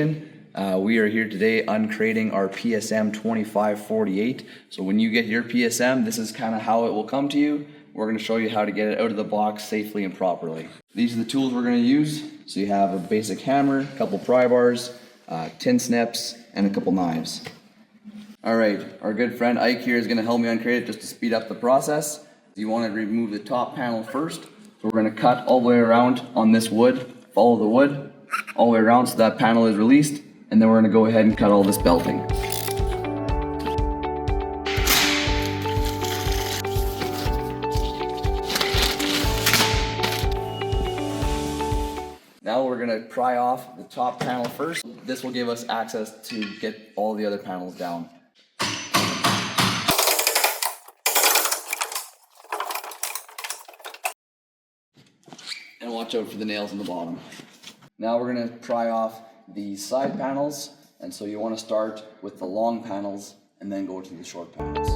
information. We are here today uncrating our PSM 2548. So when you get your PSM, this is kind of how it will come to you. We're going to show you how to get it out of the box safely and properly. These are the tools we're going to use. So you have a basic hammer, a couple pry bars, tin snips, and a couple knives. All right, our good friend Ike here is going to help me uncrate it just to speed up the process. You want to remove the top panel first. So we're going to cut all the way around on this wood, follow the wood all the way around so that panel is released, and then we're going to go ahead and cut all this belting. Now we're going to pry off the top panel first. This will give us access to get all the other panels down. And watch out for the nails in the bottom. Now we're going to pry off the side panels, and so you want to start with the long panels and then go to the short panels.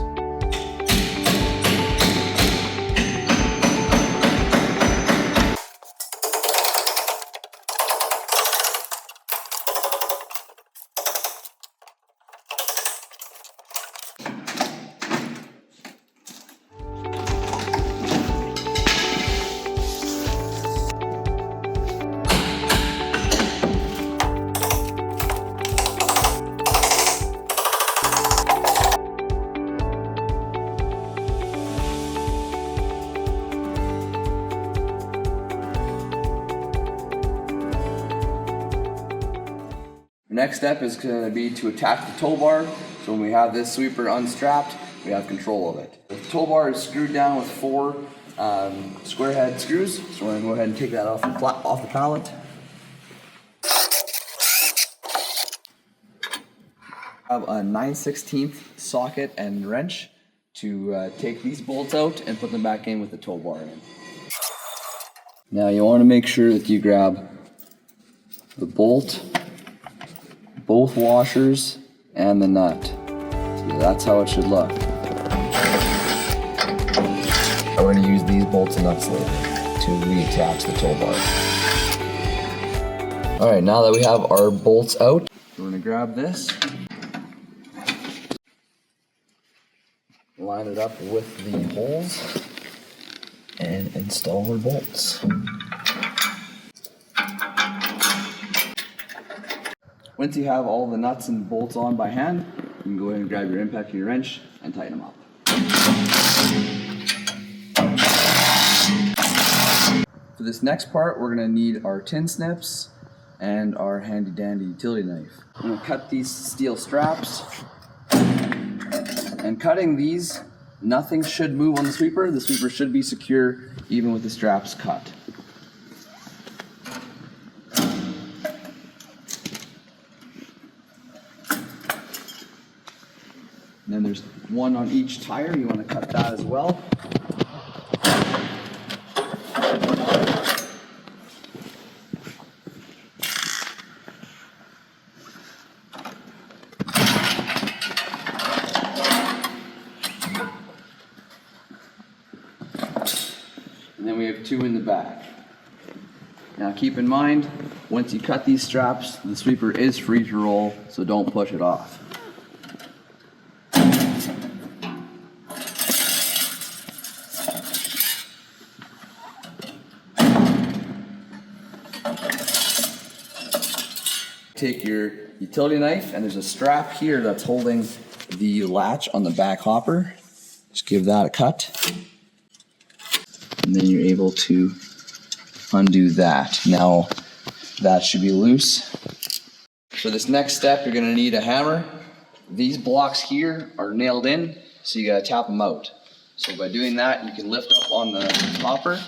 Next step is going to be to attach the tow bar. So when we have this sweeper unstrapped, we have control of it. The tow bar is screwed down with 4 square head screws. So we're going to go ahead and take that off the pallet. I have a 9/16 socket and wrench to take these bolts out and put them back in with the tow bar in. Now you want to make sure that you grab the bolt, both washers, and the nut. So that's how it should look. I'm going to use these bolts and nuts later to reattach the tow bar. Alright, now that we have our bolts out, we're going to grab this, line it up with the holes, and install our bolts. Once you have all the nuts and bolts on by hand, you can go ahead and grab your impact and your wrench and tighten them up. For this next part, we're going to need our tin snips and our handy dandy utility knife. I'm going to cut these steel straps, and cutting these, nothing should move on the sweeper. The sweeper should be secure even with the straps cut. And then there's one on each tire. You want to cut that as well. And then we have 2 in the back. Now keep in mind, once you cut these straps, the sweeper is free to roll, so don't push it off. Take your utility knife, and there's a strap here that's holding the latch on the back hopper. Just give that a cut, and then you're able to undo that. Now that should be loose. For this next step, you're going to need a hammer. These blocks here are nailed in, so you got to tap them out. So by doing that, you can lift up on the hopper,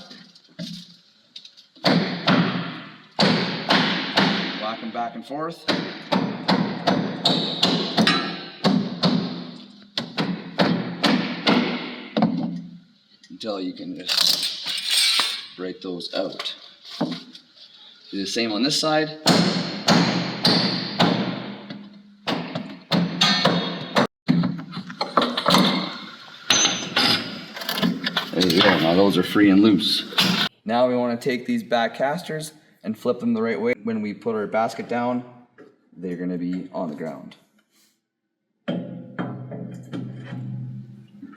rock them back and forth. Until you can just break those out. Do the same on this side. There you go, now those are free and loose. Now we want to take these back casters and flip them the right way. When we put our basket down, they're going to be on the ground.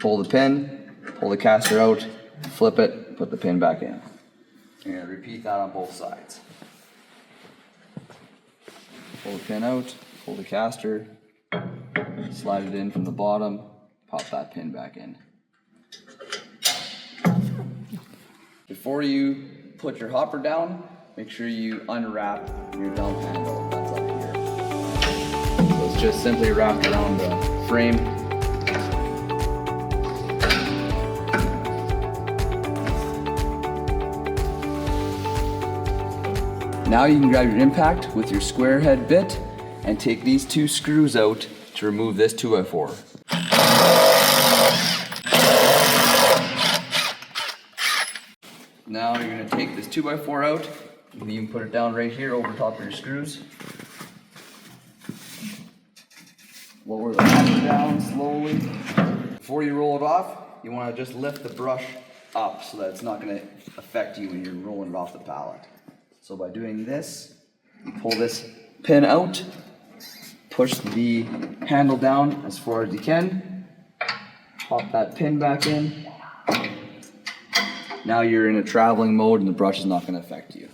Pull the pin, pull the caster out, flip it, put the pin back in. You're going to repeat that on both sides. Pull the pin out, pull the caster, slide it in from the bottom, pop that pin back in. Before you put your hopper down, make sure you unwrap your dump handle that's up here. So it's just simply wrapped around the frame. Now you can grab your impact with your square head bit and take these two screws out to remove this 2x4. Now you're going to take this 2x4 out. You can even put it down right here over top of your screws. Lower the hopper down slowly. Before you roll it off, you want to just lift the brush up so that it's not going to affect you when you're rolling it off the pallet. So by doing this, you pull this pin out, push the handle down as far as you can, pop that pin back in. Now you're in a traveling mode and the brush is not going to affect you.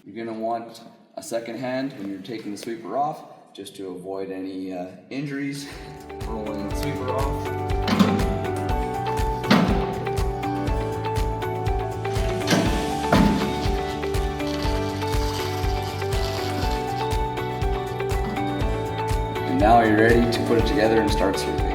You're going to want a second hand when you're taking the sweeper off, just to avoid any injuries. Rolling the sweeper off. And now you're ready to put it together and start sweeping.